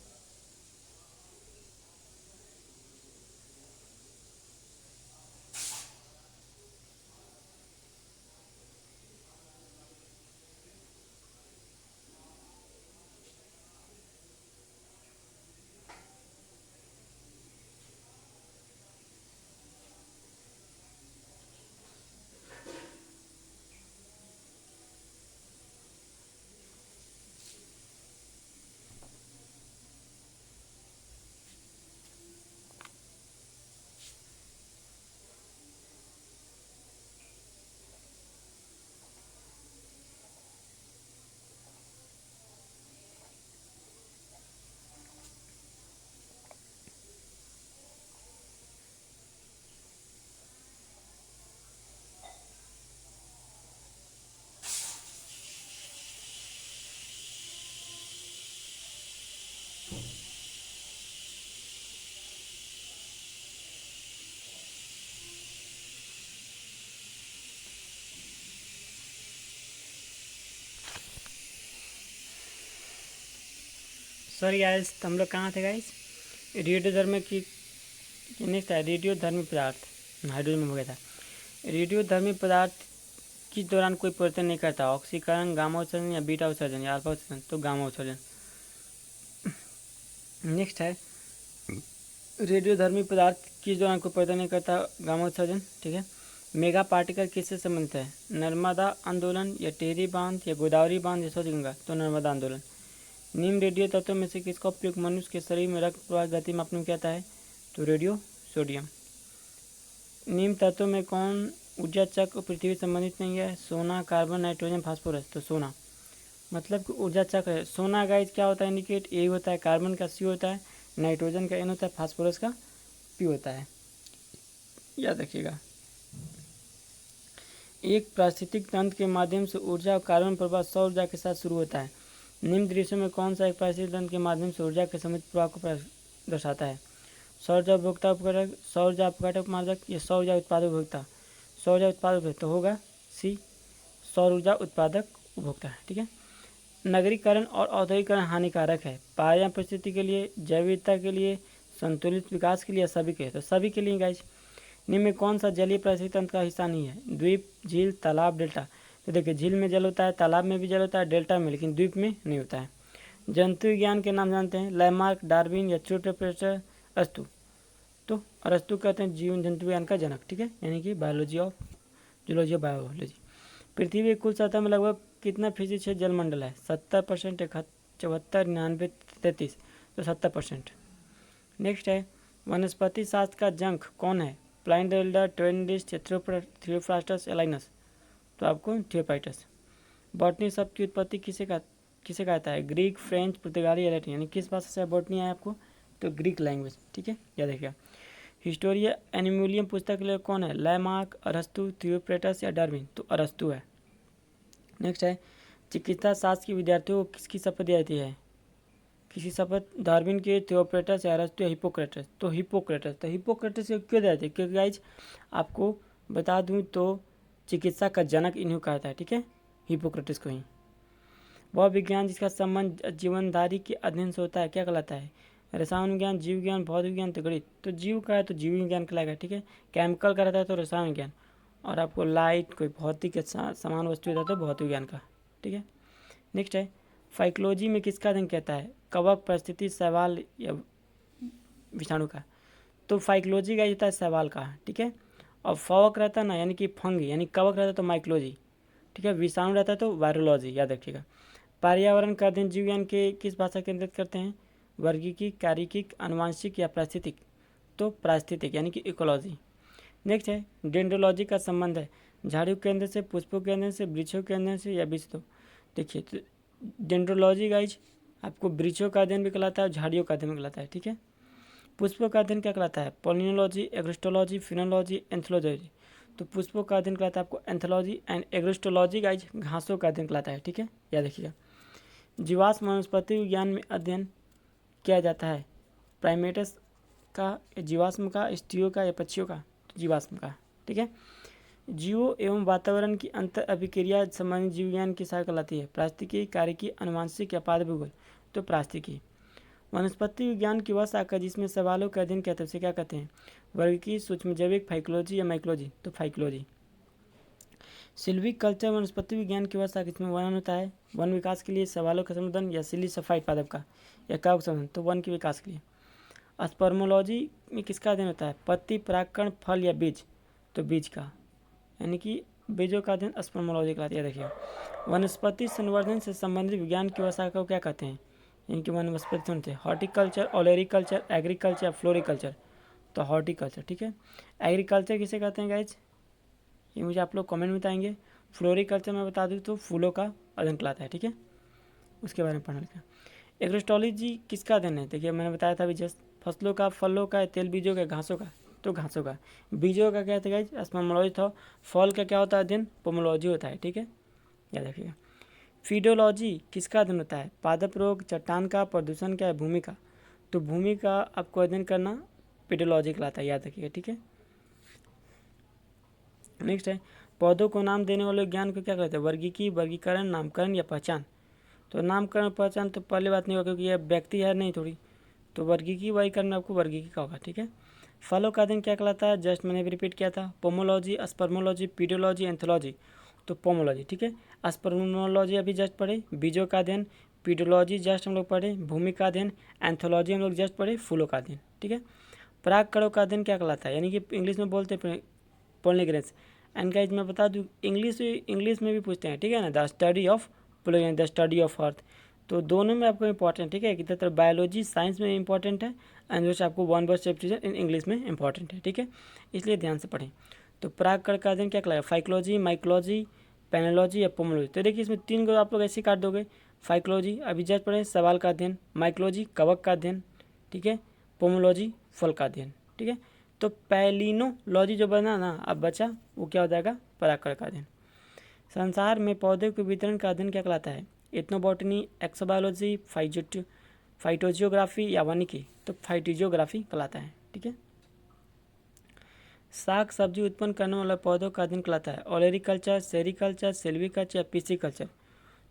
सॉरी गाइस, तो हम लोग कहाँ थे गाइस? रेडियोधर्मी की नेक्स्ट है रेडियोधर्मी पदार्थ, हाइड्रोजन में हो गया था। रेडियोधर्मी पदार्थ किस दौरान कोई परिवर्तन नहीं करता? ऑक्सीकरण, गामा उत्सर्जन या बीटा उत्सर्जन या अल्फा उत्सर्जन? तो गामा उत्सर्जन। नेक्स्ट है रेडियोधर्मी पदार्थ किस दौरान कोई परिवर्तन नहीं करता? गामा उत्सर्जन। ठीक है। मेगा पार्टिकल किससे संबंधित है? नर्मदा आंदोलन या टेहरी बांध या गोदावरी बांध या स्वच्छ गंगा? तो नर्मदा आंदोलन। निम्न रेडियो तत्वों में से किसका उपयोग मनुष्य के शरीर में रक्त प्रवाह गति मापने में किया जाता है? तो रेडियो सोडियम। निम्न तत्वों में कौन ऊर्जा चक्र पृथ्वी संबंधित नहीं है? सोना, कार्बन, नाइट्रोजन, फास्फोरस? तो सोना। मतलब कि ऊर्जा चक्र है। सोना गाइज क्या होता है? इंडिकेट ए होता है, कार्बन का सी होता है, नाइट्रोजन का एन होता है, फास्फोरस का पी होता है, याद रखिएगा। एक पारिस्थितिक तंत्र के माध्यम से ऊर्जा और कार्बन प्रवाह सौर ऊर्जा के साथ शुरू होता है। निम्न दृश्यों में कौन सा एक पारिस्थितिक तंत्र के माध्यम से ऊर्जा के समुचित प्रवाह को दर्शाता है? सौर ऊर्जा उपभोक्ता उपघटक, सौर ऊर्जा अपघटक मार्जक या सौर ऊर्जा उत्पादक उपभोक्ता? सौर ऊर्जा उत्पादक उपभोक्ता तो होगा सी, सौर ऊर्जा उत्पादक उपभोक्ता। ठीक है। नगरीकरण और औद्योगिकरण हानिकारक है? पर्यावरण परिस्थिति के लिए, जैव विविधता के लिए, संतुलित विकास के लिए, सभी के? तो सभी के लिए गाइज। निम्न में कौन सा जलीय पारिस्थितिक तंत्र का हिस्सा नहीं है? द्वीप, झील, तालाब, डेल्टा? तो देखिए झील में जल होता है, तालाब में भी जल होता है, डेल्टा में, लेकिन द्वीप में नहीं होता है। जंतु विज्ञान के नाम जानते हैं? लैमार्क, डार्विन या प्रोफेसर अरस्तु? तो अरस्तु कहते हैं जीवन जंतु विज्ञान का जनक। ठीक है। यानी कि biology of zoology of biology. पृथ्वी की कुल सतह में लगभग कितना फीसदी क्षेत्र जलमंडल है? 70%, 74, 99, 33? तो 70%। नेक्स्ट है वनस्पति शास्त्र का जंक कौन है? प्लांट एल्डर, ट्रेंडिस्ट, थियोफ्रास्टस, एलाइनस? तो आपको थियोपाइटस। बॉटनी शब्द की उत्पत्ति किसे कहता है? ग्रीक, फ्रेंच, पुर्तगाली या लैटिन? यानी किस भाषा से बॉटनी है आपको? तो ग्रीक लैंग्वेज। ठीक है, याद रखिएगा। हिस्टोरिया एनिमोलियम पुस्तक के लिए कौन है? लैमार्क, अरस्तु, थियोप्रेटस या डार्विन? तो अरस्तु है। नेक्स्ट है चिकित्सा शास्त्र के विद्यार्थियों को किसकी शपथ दी जाती है? किसी शपथ? डार्विन के, थियोप्रेटस या अरस्तु या हिपोक्रेटस? तो हिपोक्रेटस। तो हिपोक्रेटस क्यों दिया जाता है? क्योंकि गाइज आपको बता दूं तो चिकित्सा का जनक इन्हें कहा था। ठीक है, हिपोक्रेटस को ही। वह विज्ञान जिसका संबंध जीवनधारी के अध्ययन से होता है क्या कहलाता है? रसायन विज्ञान, जीव विज्ञान, भौतिक विज्ञान तो गणित। तो जीव का है तो जीव विज्ञान कहलाएगा, ठीक है। केमिकल का रहता है तो रसायन विज्ञान, और आपको लाइट कोई भौतिक समान वस्तु रहता है तो भौतिक विज्ञान का, ठीक है। नेक्स्ट है फाइकोलॉजी में किसका अध्ययन कहता है, कवक, परिस्थिति, शैवाल या विषाणु का। तो फाइकोलॉजी का होता है शैवाल का, ठीक है। और फवक रहता है ना यानी कि फंग, यानी कवक रहता है तो माइकोलॉजी, ठीक है। विषाणु रहता है तो वायरोलॉजी, याद रखिएगा। पर्यावरण का अध्ययन जीव विज्ञान के किस भाषा केंद्रित करते हैं, वर्गीकी, कार्यिक, अनुवांशिक या पारिस्थितिक। तो पारिस्थितिक यानी कि इकोलॉजी। नेक्स्ट है डेंड्रोलॉजी का संबंध है झाड़ियों के अंदर से, पुष्पों के अंदर से, वृक्षों के अंदर से या बीज। तो देखिए तो डेंड्रोलॉजी गाइज आपको वृक्षों का अध्ययन भी कहलाता है और झाड़ियों का अध्ययन भी कहलाता है, ठीक है। पुष्पों का अध्ययन क्या कहलाता है, पोलिनोलॉजी, एग्रोस्टोलॉजी, फिनोलॉजी, एंथोलॉजी। तो पुष्पों का अध्ययन कहलाता है आपको एंथोलॉजी, एंड एग्रोस्टोलॉजी गाइज घासों का अध्ययन कहलाता है, ठीक है, याद रखिएगा। जीवाश्म वनस्पति विज्ञान में अध्ययन किया जाता है प्राइमेट्स का, जीवाश्म का, स्टीओ का या पक्षियों का। जीवाश्म का, ठीक है। जीवों एवं वातावरण की अंतर अभिक्रिया संबंधी जीव विज्ञान की शाखा कहलाती है पारिस्थितिकी, कार्यिकी, अनुवांशिक या पाद भूगोल। तो पारिस्थितिकी। वनस्पति विज्ञान की वह शाखा जिसमें सवालों का अध्ययन कहते हैं उसे क्या कहते हैं, वर्गीकी, सूक्ष्म जैविक, फाइकोलॉजी या माइकोलॉजी। तो फाइकोलॉजी। सिल्विक कल्चर वनस्पति विज्ञान की वह शाखा जिसमें वर्णन होता है वन विकास के लिए सवालों का समाधान या सिली सफाइट पादप का या कवक संबंध। तो वन के विकास के लिए। स्पर्मोलॉजी में किसका अध्ययन होता है, पत्ती, परागकण, फल या बीज। तो बीज का, यानी कि बीजों का अध्ययन स्पर्मोलॉजी कहलाती है। देखिए वनस्पति संवर्धन से संबंधित विज्ञान की वह शाखा को क्या कहते हैं, यानी कि वनस्पति सुनते हैं हॉर्टिकल्चर, ओलेरिकल्चर, एग्रीकल्चर, फ्लोरिकल्चर। तो हॉर्टिकल्चर, ठीक है। एग्रीकल्चर किसे कहते हैं गाइज, ये मुझे आप लोग कमेंट में बताएंगे। फ्लोरिकल्चर में बता दूँ तो फूलों का अध्ययन कहलाता है, ठीक है, उसके बारे में पढ़ना लिखा। एग्रोस्टोलॉजी किसका अध्ययन है, देखिए मैंने बताया था अभी जस्ट, फसलों का, फलों का, तेल बीजों का, घासों का। तो घासों का। बीजों का क्या था गाइज, स्पर्मोलॉजी था। फल का क्या होता है अध्ययन, पोमोलॉजी होता है, ठीक है, याद रखिएगा। फीडोलॉजी किसका अध्ययन होता है, पादप रोग, चट्टान का, प्रदूषण का, भूमि का। तो भूमि का आपको अध्ययन करना पीडोलॉजी कहलाता है, याद रखिएगा, ठीक है। नेक्स्ट है पौधों को नाम देने वाले ज्ञान को क्या कहते हैं, वर्गीकी, वर्गीकरण, नामकरण या पहचान। तो नामकरण पहचान तो पहले बात नहीं होगा क्योंकि यह व्यक्ति है नहीं थोड़ी, तो वर्गीकी वर्गीकरण में आपको वर्गीकी का होगा, ठीक है। फलों का अध्ययन क्या कहलाता है, जस्ट मैंने भी रिपीट किया था, पोमोलॉजी, स्पर्मोलॉजी, पीडोलॉजी, एंथोलॉजी। तो पोमोलॉजी, ठीक है। स्पर्मोलॉजी अभी जस्ट पढ़े, बीजों का अध्ययन, पीडोलॉजी जस्ट हम लोग पढ़े, भूमि का अध्ययन, एंथोलॉजी हम लोग जस्ट पढ़े, फूलों का अध्ययन, ठीक है। परागकणों का अध्ययन क्या कहलाता है, यानी कि इंग्लिश में बोलते हैं पोलिनेग्रेंस। एंड गाइज मैं बता दूँ इंग्लिश में भी पूछते हैं, ठीक है ना, द स्टडी ऑफ पोलिनेग्रेंस, द स्टडी ऑफ अर्थ। तो दोनों में आपको इंपॉर्टेंट, ठीक है, कितना तरह बायोलॉजी साइंस में इंपॉर्टेंट है एंड जो आपको वन वर्ड सेप्टिजन इन इंग्लिश में इंपॉर्टेंट है, ठीक है, इसलिए ध्यान से पढ़ें। तो परागकण का अध्ययन क्या कहलाएगा, फाइकोलॉजी, माइकोलॉजी, पेनोलॉजी या पोमोलॉजी। तो देखिए इसमें तीन को आप लोग ऐसे काट दोगे, फाइकोलॉजी अभी जस्ट पढ़े, सवाल का अध्ययन, माइकोलॉजी कवक का अध्ययन, ठीक है, पोमोलॉजी फल का अध्ययन, ठीक है। तो पैलिनोलॉजी जो बना ना अब बचा वो क्या हो जाएगा, परागकण का अध्ययन। संसार में पौधे के वितरण का अध्ययन क्या कहलाता है, एथनोबॉटनी, एक्सोबायोलॉजी, फाइटोजियोग्राफी या वानिकी। तो फाइटोजियोग्राफी कहलाता है, ठीक है। साग सब्जी उत्पन्न करने वाले पौधों का अध्ययन कहलाता है ओलेरिकल्चर, सेरिकल्चर, सिल्वीकल्चर या पिसिकल्चर।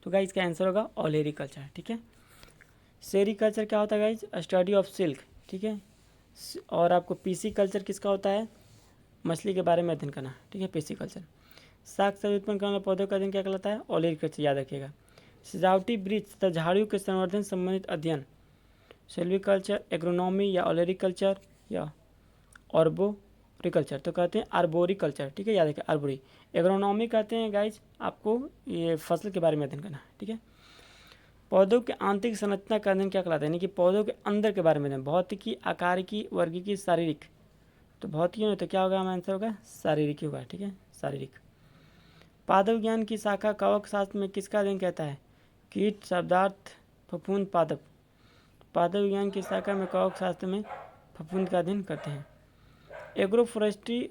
तो गाइस इसका आंसर होगा ओलेरिकल्चर, ठीक है। सेरिकल्चर क्या होता है गाइस, स्टडी ऑफ सिल्क, ठीक है। और आपको पिसिकल्चर किसका होता है, मछली के बारे में अध्ययन करना, ठीक है, पिसिकल्चर। साग सब्जी उत्पन्न करने वाले पौधों का अध्ययन क्या कहलाता है, ओलेरिकल्चर, याद रखिएगा। सजावटी वृक्ष तथा झाड़ियों के संवर्धन संबंधित अध्ययन सिल्वीकल्चर, एग्रोनॉमी या ओलेरिकल्चर या आर्बोरिकल्चर। तो कहते हैं आर्बोरिकल्चर, ठीक है, याद रखिए आर्बोरी। एग्रोनॉमी कहते हैं गाइज आपको ये फसल के बारे में अध्ययन करना, ठीक है। पौधों के आंतरिक संरचना का अध्ययन क्या कहलाता है, यानी कि पौधों के अंदर के बारे में अध्ययन, भौतिकी, आकारिकी, वर्गीकी, शारीरिक। तो भौतिकी में तो क्या होगा, हमारा आंसर होगा शारीरिक ही होगा, ठीक है, शारीरिक। पादप विज्ञान की शाखा कवक शास्त्र में किसका अध्ययन कहता है, कीट, शब्दार्थ, फफूंद, पादप। पादप विज्ञान की शाखा में कवक शास्त्र में फफूंद का अध्ययन करते हैं। एग्रो फॉरेस्ट्री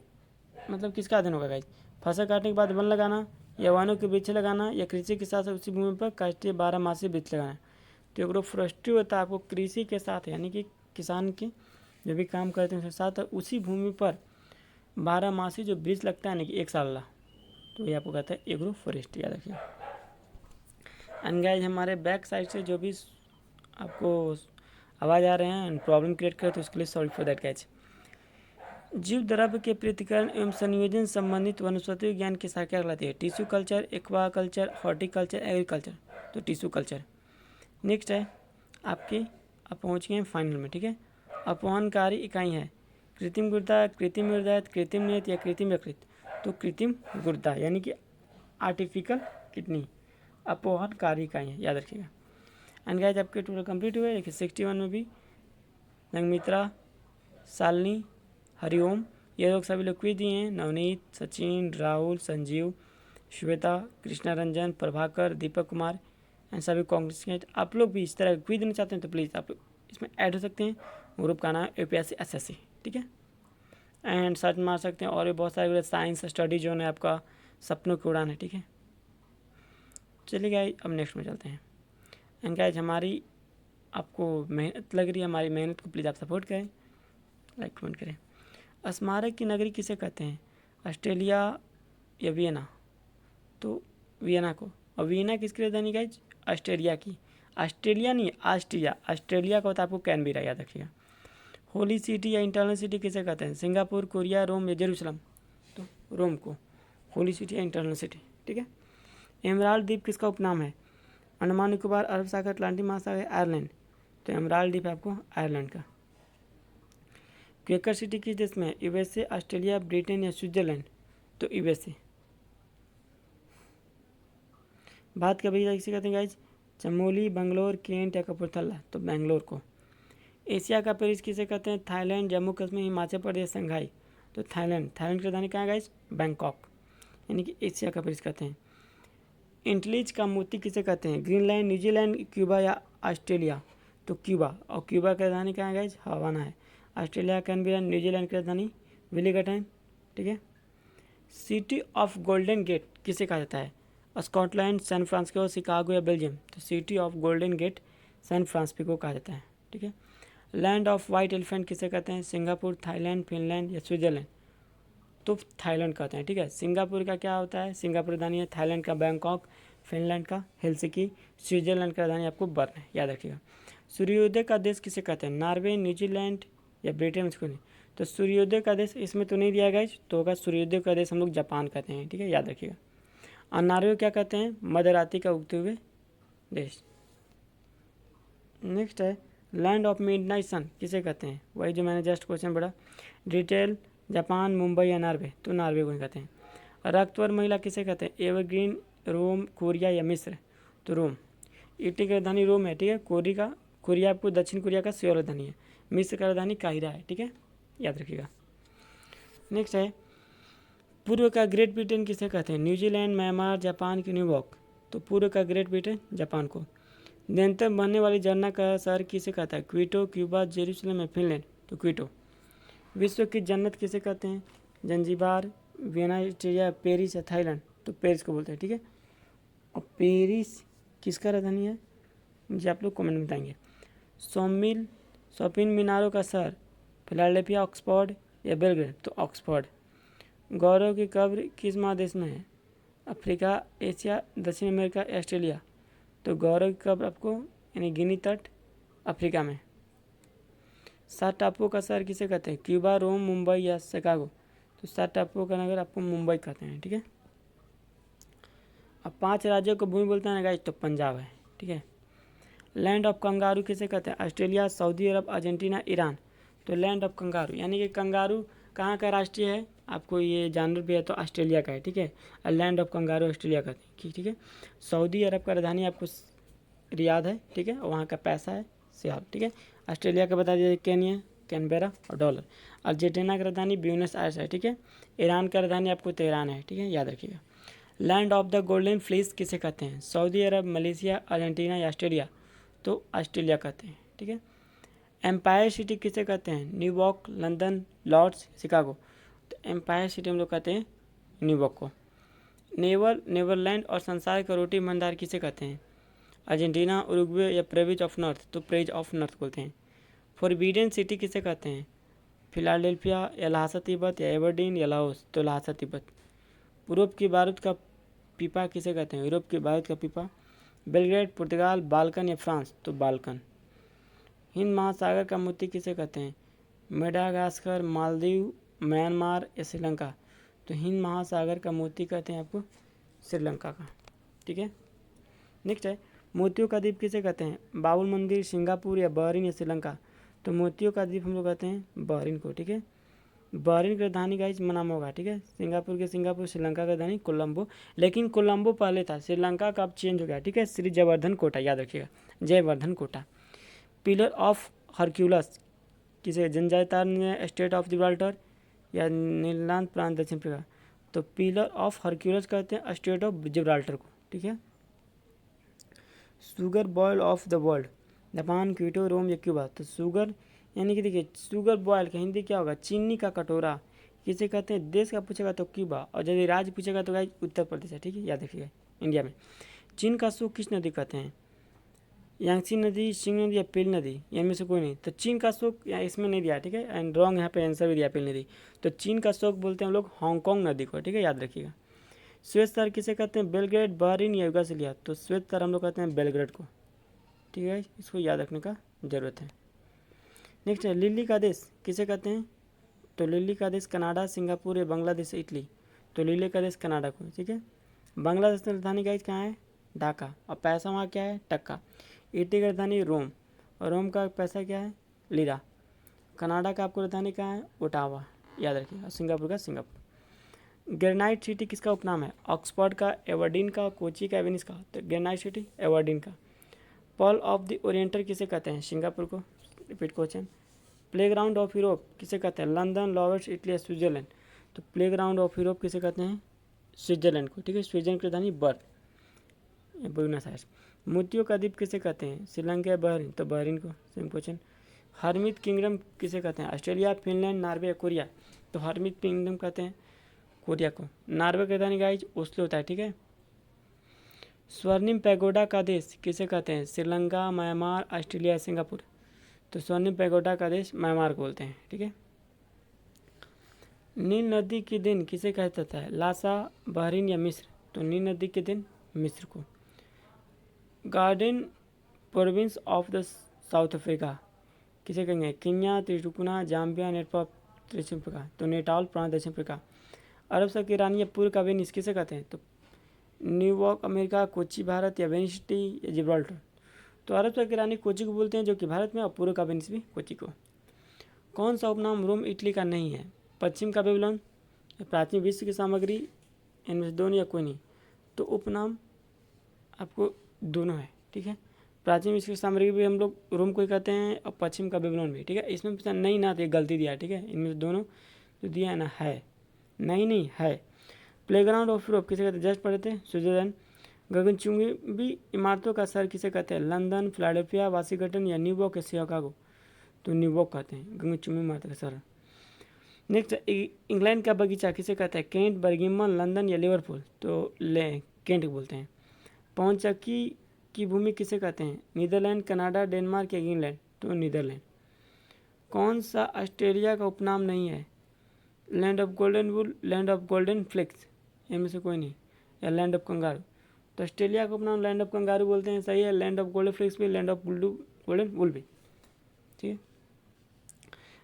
मतलब किसका अध्ययन होगा गाइज, फसल काटने के बाद वन लगाना या वनों के वृक्ष लगाना या कृषि के साथ उसी भूमि पर काष्ठीय 12 मासी वृक्ष लगाना। तो एग्रो फॉरेस्ट्री होता है आपको कृषि के साथ, यानी कि किसान के जो भी काम करते हैं उसके साथ उसी भूमि पर 12 मासी जो वृक्ष लगता है, यानी कि 1 साल वाला, तो ये आपको कहता है एग्रो फॉरेस्ट्री, याद रखिए। एंड गाइज हमारे बैक साइड से जो भी आपको आवाज़ आ रहे हैं एंड प्रॉब्लम क्रिएट करे तो उसके लिए सॉरी फॉर दैट गाइज। जीव द्रव्य के पृथक्करण एवं संयोजन संबंधित वनस्पति विज्ञान की शाखा कहलाती है? Tissue culture, aqua culture, horticulture, agriculture. तो टिश्यू कल्चर। नेक्स्ट है आपके, आप पहुँच गए हैं फाइनल में, ठीक है। अपवहनकारी इकाई है कृत्रिम गुर्दा, कृत्रिम हृदय, कृत्रिम नेत्र या कृत्रिम यकृत। तो कृत्रिम गुर्दा यानी कि आर्टिफिशियल किडनी अपवहनकारी इकाई है, याद रखिएगा। एंड गाइज आपके टोटल कंप्लीट हुए। देखिए 61 में भी नगमित्रा, शालिनी, हरिओम, ये लोग सभी लोग क्विज दिए हैं। नवनीत, सचिन, राहुल, संजीव, श्वेता, कृष्णा रंजन, प्रभाकर, दीपक कुमार एंड सभी कांग्रेस। आप लोग भी इस तरह क्विज देना चाहते हैं तो प्लीज़ आप लोग इसमें ऐड हो सकते हैं। ग्रुप का नाम APSC SSC, ठीक है। एंड सर्च मार सकते हैं और भी बहुत सारे साइंस स्टडी जो है आपका सपनों की उड़ान है, ठीक है। चलिए गाइज अब नेक्स्ट में चलते हैं। एंड गाइज हमारी आपको मेहनत लग रही है, हमारी मेहनत को प्लीज़ आप सपोर्ट करें, लाइक कमेंट करें। स्मारक की नगरी किसे कहते हैं? ऑस्ट्रेलिया या वियना? तो वियना को। और वियना किसकी राजधानी गाइज? ऑस्ट्रेलिया की। ऑस्ट्रेलिया नहीं, ऑस्ट्रिया। ऑस्ट्रेलिया का होता है आपको कैनबेरा, याद रखिएगा। होली सिटी या इंटरनल सिटी किसे कहते हैं? सिंगापुर, कोरिया, रोम या जेरूसलम? तो रोम को होली सिटी या इंटरनल सिटी, ठीक है। एमराल्ड द्वीप किसका उपनाम है? अंडमान निकोबार, अरब सागर, अटलांटिक महासागर, आयरलैंड? तो एमराल्ड द्वीप आपको आयरलैंड का। क्वेकर सिटी किस देश में है? USA, ऑस्ट्रेलिया, ब्रिटेन या स्विट्जरलैंड? तो USA। बात का भैया किसे कहते हैं गाइज? चमोली, बंगलोर, केंट या कपूरथला? तो बेंगलोर को। एशिया का पेरिस किसे कहते हैं? थाईलैंड, जम्मू कश्मीर, हिमाचल प्रदेश, संघाई? तो थाईलैंड। थाईलैंड की राजधानी कहाँ है गाइज? बैंकॉक, यानी कि एशिया का पेरिस कहते हैं। एंटिलीज का मोती किसे कहते हैं? ग्रीनलैंड, न्यूजीलैंड, क्यूबा या ऑस्ट्रेलिया? तो क्यूबा। और क्यूबा की राजधानी कहाँ है गाइज? हवाना है। ऑस्ट्रेलिया कैनबेरा, न्यूजीलैंड की राजधानी विलिंगटन, ठीक है। सिटी ऑफ गोल्डन गेट किसे कहा जाता है? स्कॉटलैंड, सैन फ्रांसिस्को, शिकागो या बेल्जियम? तो city of golden gate San Francisco कहा जाता है, ठीक है। लैंड ऑफ वाइट एलिफेंट किसे कहते हैं? सिंगापुर, थाईलैंड, फिनलैंड या स्विट्जरलैंड? तो थाईलैंड कहते हैं, ठीक है। सिंगापुर का क्या होता है? सिंगापुर राजधानी है। थाईलैंड का बैंकॉक, फिनलैंड का हेलसिंकी, स्विट्जरलैंड का राजधानी आपको बर्न है, याद रखिएगा। सूर्योदय का देश किसे कहते हैं? नॉर्वे, न्यूजीलैंड या ब्रिटेन? इसको नहीं। तो सूर्योदय का देश इसमें तो नहीं दिया गया, तो होगा सूर्योदय का देश हम लोग जापान कहते हैं, ठीक है, याद रखिएगा। और नॉर्वे क्या कहते हैं? मध्य रात्रि का उगते हुए देश। नेक्स्ट है लैंड ऑफ मिडनाइट सन किसे कहते हैं? वही जो मैंने जस्ट क्वेश्चन पढ़ा। डिटेल, जापान, मुंबई या नॉर्वे? तो नॉर्वे को ही कहते हैं। रक्तवर महिला किसे कहते हैं? एवरग्रीन, रोम, कोरिया या मिस्र? तो रोम। इटली की राजधानी रोम है, ठीक है। कोरिया आपको दक्षिण कोरिया का सियोल राजधानी है। मिस्र का राजधानी काहिरा है, ठीक है, याद रखिएगा। नेक्स्ट है पूर्व का ग्रेट ब्रिटेन किसे कहते हैं? न्यूजीलैंड, म्यांमार, जापान की न्यूयॉर्क? तो पूर्व का ग्रेट ब्रिटेन जापान को। निरंतर बनने वाली झरना का शहर किसे कहता है? क्वीटो, क्यूबा, जेरूसलम या फिनलैंड? तो क्वीटो। विश्व की जन्नत किसे कहते हैं? जंजीबार, वियना, ऑस्ट्रिया, पेरिस या थाईलैंड? तो पेरिस को बोलते हैं, ठीक है। और पेरिस किसका राजधानी है मुझे आप लोग कमेंट में बताएंगे। शॉपिंग मीनारों का शहर? फिलाडेल्फिया, ऑक्सफोर्ड या बेलग्रेड? तो ऑक्सफोर्ड। गौरव की कब्र किस महादेश में है? अफ्रीका, एशिया, दक्षिण अमेरिका, ऑस्ट्रेलिया? तो गौरव की कब्र आपको यानी गिनी तट, अफ्रीका में। 7 टापुओं का शहर किसे कहते हैं? क्यूबा, रोम, मुंबई या शिकागो? तो 7 टापुओं का नगर आपको मुंबई कहते हैं, ठीक है। अब 5 राज्यों को भूमि बोलते हैं गाइस, तो पंजाब है, ठीक है। लैंड ऑफ कंगारू किसे कहते हैं? ऑस्ट्रेलिया, सऊदी अरब, अर्जेंटीना, ईरान? तो लैंड ऑफ कंगारू यानी कि कंगारू कहाँ का राष्ट्रीय है? आपको ये जानवर भी है तो ऑस्ट्रेलिया का है, ठीक है। और लैंड ऑफ कंगारू ऑस्ट्रेलिया का, ठीक है। सऊदी अरब का राजधानी आपको रियाद है, ठीक है, और वहाँ का पैसा है सियाल, ठीक है। ऑस्ट्रेलिया का बता दीजिए केनिया, कैनबेरा और डॉलर। अर्जेंटीना की राजधानी ब्यूनस आयर्स है, ठीक है। ईरान का राजधानी आपको तेहरान है, ठीक है, याद रखिएगा। Land of the golden fleece किसे कहते हैं? सऊदी अरब, मलेशिया, अर्जेंटीना या ऑस्ट्रेलिया? तो ऑस्ट्रेलिया कहते हैं, ठीक है। एम्पायर सिटी किसे कहते हैं? New York, London, Lord's, Chicago? तो एम्पायर सिटी हम लोग कहते हैं न्यूयॉर्क को। नेवरलैंड और संसार का रोटी भंडार किसे कहते हैं? अर्जेंटीना, उरुग्वे या प्रेविज ऑफ नॉर्थ? तो प्रेज ऑफ नॉर्थ बोलते हैं। फॉरबिडन सिटी किसे कहते हैं? फिलाडेल्फिया या लहासा तिब्बत या एबरडीन या लाओस? तो लहासा तिब्बत। यूरोप की बारूद का पीपा किसे कहते हैं? यूरोप की बारूद का पीपा। बेलग्रेड, पुर्तगाल, बाल्कन या फ्रांस? तो बाल्कन। हिंद महासागर का मोती किसे कहते हैं? मेडागास्कर, मालदीव, म्यांमार या श्रीलंका? तो हिंद महासागर का मोती कहते हैं आपको श्रीलंका का। ठीक है, नेक्स्ट है मोतियों का द्वीप किसे कहते हैं? बाबुल मंदिर, सिंगापुर या बहरीन या श्रीलंका? तो मोतियों का द्वीप हम लोग कहते हैं बहरीन को। ठीक है, बहरीन की राजधानी गाइस मनामा होगा। ठीक है, सिंगापुर के सिंगापुर, श्रीलंका का राजधानी कोलंबो। लेकिन कोलंबो पहले था, श्रीलंका का अब चेंज हो गया। ठीक है, श्री जयवर्धन कोटा, याद रखिएगा, Jayawardhana Kotte. Pillar of Hercules किसे? जनजातीय स्टेट ऑफ जिब्राल्टर या नीलैंड प्रांत दक्षिण अफ्रीका? तो पिलर ऑफ हरक्यूलस कहते हैं स्टेट ऑफ जिब्राल्टर को। ठीक है, sugar bowl of the world, Japan, Kyoto, Rome या क्यूबा? तो शुगर यानी कि देखिए शुगर बॉयल का हिंदी क्या होगा? चीनी का कटोरा किसे कहते हैं? देश का पूछेगा तो क्यूबा, और यदि राज्य पूछेगा तो उत्तर प्रदेश है। ठीक है, याद रखिएगा। इंडिया में चीन का सूख किस नदी कहते हैं? यांगसी नदी, सिंग नदी या पेल नदी? इनमें से कोई नहीं। तो चीन का शोक इसमें नहीं दिया। ठीक है, एंड रॉन्ग यहाँ पे आंसर भी दिया पेल नदी। तो चीन का शोक बोलते हैं हम लोग हांगकांग नदी को। ठीक है, याद रखिएगा। श्वेत शहर किसे कहते हैं? बेलग्रेड, बहरीन या युगास्लाविया? तो श्वेत शहर हम लोग कहते हैं बेलग्रेड को। ठीक है, इसको याद रखने का जरूरत है। नेक्स्ट है लिली का देश किसे कहते हैं? तो लिली का देश कनाडा, सिंगापुर या बांग्लादेश, इटली? तो लिली का देश कनाडा को। ठीक है, बांग्लादेश की राजधानी गाइस कहाँ है? ढाका, और पैसा वहाँ क्या है? टक्का। इटली की राजधानी रोम, और रोम का पैसा क्या है? लीरा। कनाडा का आपको राजधानी कहाँ है? ओटावा, याद रखिए। और सिंगापुर का सिंगापुर। ग्रेनाइट सिटी किसका उपनाम है? ऑक्सफोर्ड का, एवर्डीन का, कोची का, वेनिस का? तो ग्रेनाइट सिटी एवर्डीन का। पर्ल ऑफ द ओरिएंटल किसे कहते हैं? सिंगापुर को। Repeat question. Playground of Europe किसे कहते हैं? London, Lord's, Italy, Switzerland? तो प्लेग्राउंड ऑफ यूरोप किसे कहते हैं? स्विट्जरलैंड को। ठीक है, स्विट्जरलैंड की राजधानी बर्न, बुएनस आयर्स। मोतियों का द्वीप किसे कहते हैं? श्रीलंका या बहरीन? तो बहरीन को। Same question. हरमित किंगडम किसे कहते हैं? ऑस्ट्रेलिया, फिनलैंड, नॉर्वे या कोरिया? तो हरमित किंगडम कहते हैं कोरिया को। नॉर्वे की राजधानी गाइज ओस्लो होता है। ठीक है, स्वर्णिम पैगोडा का देश किसे कहते हैं? Sri Lanka, Myanmar, Australia, Singapore? तो स्वर्णिम पैगोडा का देश म्यांमार को बोलते हैं। ठीक है, नील नदी के दिन किसे कहा जाता है? लासा, बहरीन या मिस्र? तो नील नदी के दिन मिस्र को। Garden province of the south Africa किसे कहेंगे? केन्या, त्रिशुकुना, जाम्बिया, नेटवर्क, दक्षिण अफ्रीका? तो नेटाल प्रांत दक्षिण अफ्रीका। अरब सागर की रानी या पूर्व का वेनिस किसे कहते हैं? तो न्यूयॉर्क अमेरिका, कोची भारत या वेनिस सिटी या जिब्राल्टर? तो अरब सागर की रानी कोची को बोलते हैं जो कि भारत में, और पूर्व का वेनिस भी कोची को। कौन सा उपनाम रोम इटली का नहीं है? पश्चिम का बेबीलोन, प्राचीन विश्व की सामग्री, इनमें से दोनों या कोई नहीं? तो उपनाम आपको दोनों है। ठीक है, प्राचीन विश्व की सामग्री भी हम लोग रोम को ही कहते हैं, और पश्चिम का बेबीलोन भी। ठीक है, इसमें नहीं ना तो गलती दिया। ठीक है, इनमें से दोनों जो दिया है ना है, नहीं है। प्लेग्राउंड ऑफ यूरोप किसे कहते हैं? जस्ट पढ़े थे, स्विट्जरलैंड। गगनचुंबी इमारतों का शहर किसे कहते हैं? लंदन, फिलाडेल्फिया, वाशिंगटन या न्यूयॉर्क या शिकागो? तो न्यूयॉर्क कहते हैं गगनचुंबी इमारत का शहर। नेक्स्ट, इंग्लैंड का बगीचा किसे कहते हैं? केंट, बर्गिमन, लंदन या लिवरपूल? तो केंट बोलते हैं। पवन चक्की की भूमि किसे कहते हैं? नीदरलैंड, कनाडा, डेनमार्क या इंग्लैंड? तो नीदरलैंड। कौन सा ऑस्ट्रेलिया का उपनाम नहीं है? Land of golden wool, land of golden fleece? इनमें से कोई नहीं। या लैंड ऑफ कंगारू? तो ऑस्ट्रेलिया का उपनाम लैंड ऑफ कंगारू बोलते हैं, सही है। लैंड ऑफ गोल्डन फ्लेक्स भी, लैंड ऑफ गोल्डन वुल भी। ठीक है,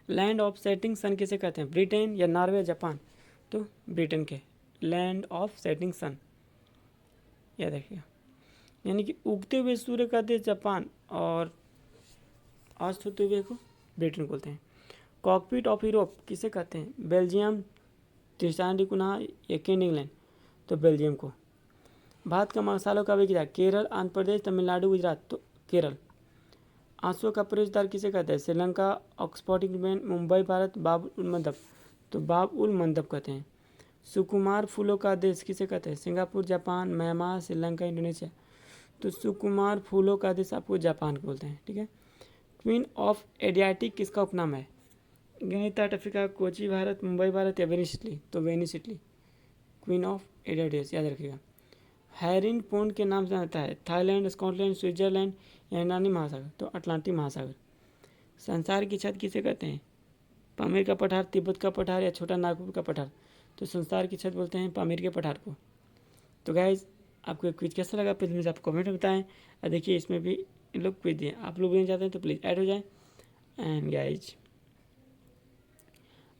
लैंड ऑफ सेटिंग सन किसे कहते हैं? ब्रिटेन या नॉर्वे या जापान? तो ब्रिटेन के। लैंड ऑफ सेटिंग सन, याद रखिएगा। यानी कि उगते हुए सूर्य का देश जापान, और अस्त होते हुए को ब्रिटेन बोलते हैं। कॉकपिट ऑफ यूरोप किसे कहते हैं? बेल्जियम, तिरसानिकुना या केन इंग्लैंड? तो बेल्जियम को। भारत का मसालों का बगीचा केरल, आंध्र प्रदेश, तमिलनाडु, गुजरात? तो केरल। आंसुओं का प्रवेशद्वार किसे कहते हैं? श्रीलंका, ऑक्सफोर्ड इंग्लैंड, मुंबई भारत, बाब उल मंदब? तो बाब उल मंदब कहते हैं। सुकुमार फूलों का देश किसे कहते हैं? Singapore, Japan, Myanmar, Sri Lanka, Indonesia? तो सुकुमार फूलों का देश आपको जापान को बोलते हैं। ठीक है, क्वीन ऑफ एडियाटिक किसका उपनाम है? गिनी तट अफ्रीका, कोची भारत, मुंबई भारत या वेनिस इटली? तो Venice Italy, queen of Adriatic, याद रखिएगा। हैरिन पोन्ड के नाम से आता है? थाईलैंड, स्कॉटलैंड, स्विट्जरलैंड या यूनानी महासागर? तो अटलांटिक महासागर। संसार की छत किसे कहते हैं? पामीर का पठार, तिब्बत का पठार या छोटा नागपुर का पठार? तो संसार की छत बोलते हैं पामीर के पठार को। तो गाइज आपको क्विज कैसा लगा प्लीज़ आप कमेंट में बताएं। और देखिए इसमें भी लोग क्विज दिए, आप लोग भी चाहते हैं तो प्लीज़ ऐड हो जाएं। एंड गाइज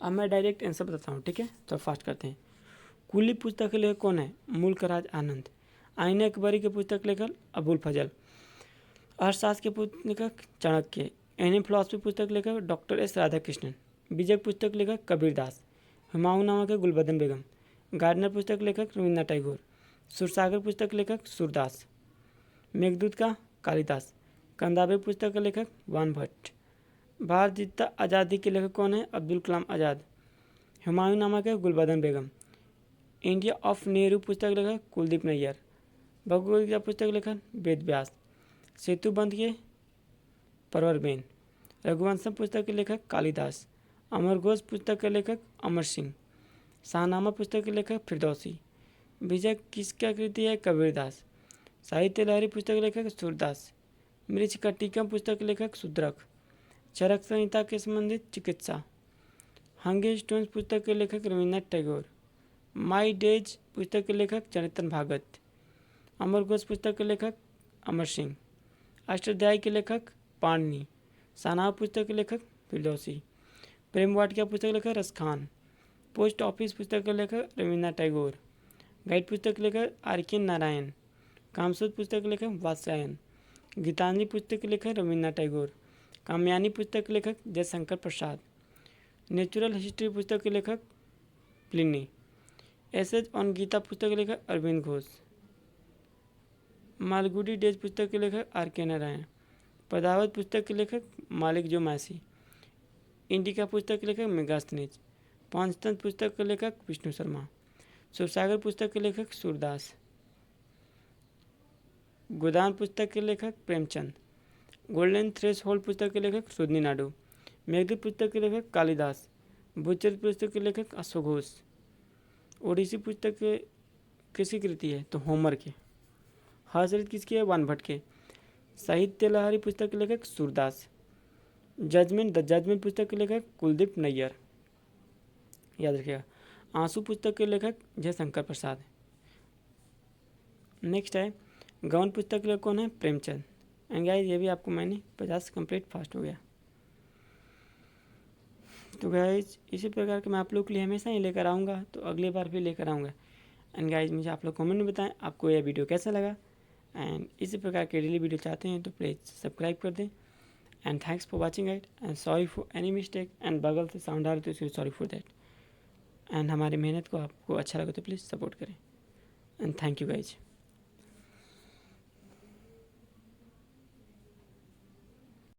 अब मैं डायरेक्ट आंसर बताता हूँ, ठीक है, तो फास्ट करते हैं। कुली पुस्तक के लेखक कौन है? मुल्क राज आनंद। आईने अकबरी के पुस्तक लेखक अबुल फजल। अर्थशास्त्र के पुस्तक लेखक चाणक्य। एनी फिलॉसफी पुस्तक लेखक डॉक्टर एस राधाकृष्णन। बीजक पुस्तक लेखक कबीरदास। हुमायूं नामा के गुलबदन बेगम। गार्डनर पुस्तक लेखक रविन्द्रनाथ टैगोर। सुरसागर पुस्तक लेखक सूरदास। मेघदूत का कालिदास। कंदाबे पुस्तक के लेखक वान भट्ट। भारत जीता आज़ादी के लेखक कौन है? अब्दुल कलाम आज़ाद। हुमायूं नामा के गुलबदन बेगम। इंडिया ऑफ नेहरू पुस्तक लेखक कुलदीप नैयर। भगवद गीता पुस्तक लेखक वेद व्यास। सेतु बंध के परवरबेन। रघुवंशम पुस्तक के लेखक कालिदास। अमर घोष पुस्तक के लेखक अमर सिंह। शाहनामा पुस्तक के लेखक फिरदौसी। विजय किसका कृति है? कबीरदास। साहित्य लहरी पुस्तक के लेखक सूरदास। मृच्छकटिकम पुस्तक के लेखक शूद्रक। चरक संहिता के संबंधित चिकित्सा। हंगर स्टोन्स पुस्तक के लेखक रविन्द्रनाथ टैगोर। माई डेज पुस्तक के लेखक चरितन भागवत। अमर घोष पुस्तक के लेखक अमर सिंह। अष्टाध्यायी के लेखक पाणिनि। शाहनामा पुस्तक के लेखक फिरदौसी। प्रेम वाटिका पुस्तक के लेखक रसखान। पोस्ट ऑफिस पुस्तक के लेखक रविन्द्रनाथ टैगोर। गाइड पुस्तक के लेखक आर.के. नारायण। कामसूत्र पुस्तक के लेखक वात्स्यायन। गीतांजलि पुस्तक के लेखक रविन्द्रनाथ टैगोर। कामयानी पुस्तक के लेखक जयशंकर प्रसाद। नेचुरल हिस्ट्री पुस्तक के लेखक प्लिनी। एसेज ऑन गीता पुस्तक के लेखक अरविंद घोष। मालगुडी डेज पुस्तक के लेखक आर.के. नारायण। पदावत पुस्तक के लेखक मालिक जो मैसी। इंडिका पुस्तक के लेखक मेगास्थनीज। पंचतंत्र पुस्तक के लेखक विष्णु शर्मा। सुरसागर पुस्तक के लेखक सूरदास। गोदान पुस्तक के लेखक प्रेमचंद। गोल्डन थ्रेशहोल्ड पुस्तक के लेखक सुधनी नायडू। मेघदूत पुस्तक के लेखक कालिदास। बुच्चर पुस्तक के लेखक अश्वघोष। ओडिसी पुस्तक के किसकी कृति है? तो होमर के। हर्षचरित किसकी है? वान भट्ट के। साहित्य लहरी पुस्तक के लेखक सूरदास। जजमेंट द जजमेंट पुस्तक के लेखक कुलदीप नैयर, याद रखिएगा। आंसू पुस्तक के लेखक जयशंकर प्रसाद। नेक्स्ट है गवन पुस्तक के लेखक कौन है? प्रेमचंद। एंड गाइस ये भी आपको मैंने 50 कंप्लीट फास्ट हो गया। तो गाइज इसी प्रकार के मैं आप लोग के लिए हमेशा ही लेकर आऊँगा, तो अगली बार भी लेकर आऊँगा। एंड गाइज मुझे आप लोग कमेंट में बताएं आपको यह वीडियो कैसा लगा। एंड इसी प्रकार के डेली वीडियो चाहते हैं तो प्लीज़ सब्सक्राइब कर दें। And thanks for watching it and sorry for any mistake. And बगल से साउंड आ रहा तो सॉरी फॉर दैट। एंड हमारी मेहनत को आपको अच्छा लगे तो प्लीज़ सपोर्ट करें। And thank you guys.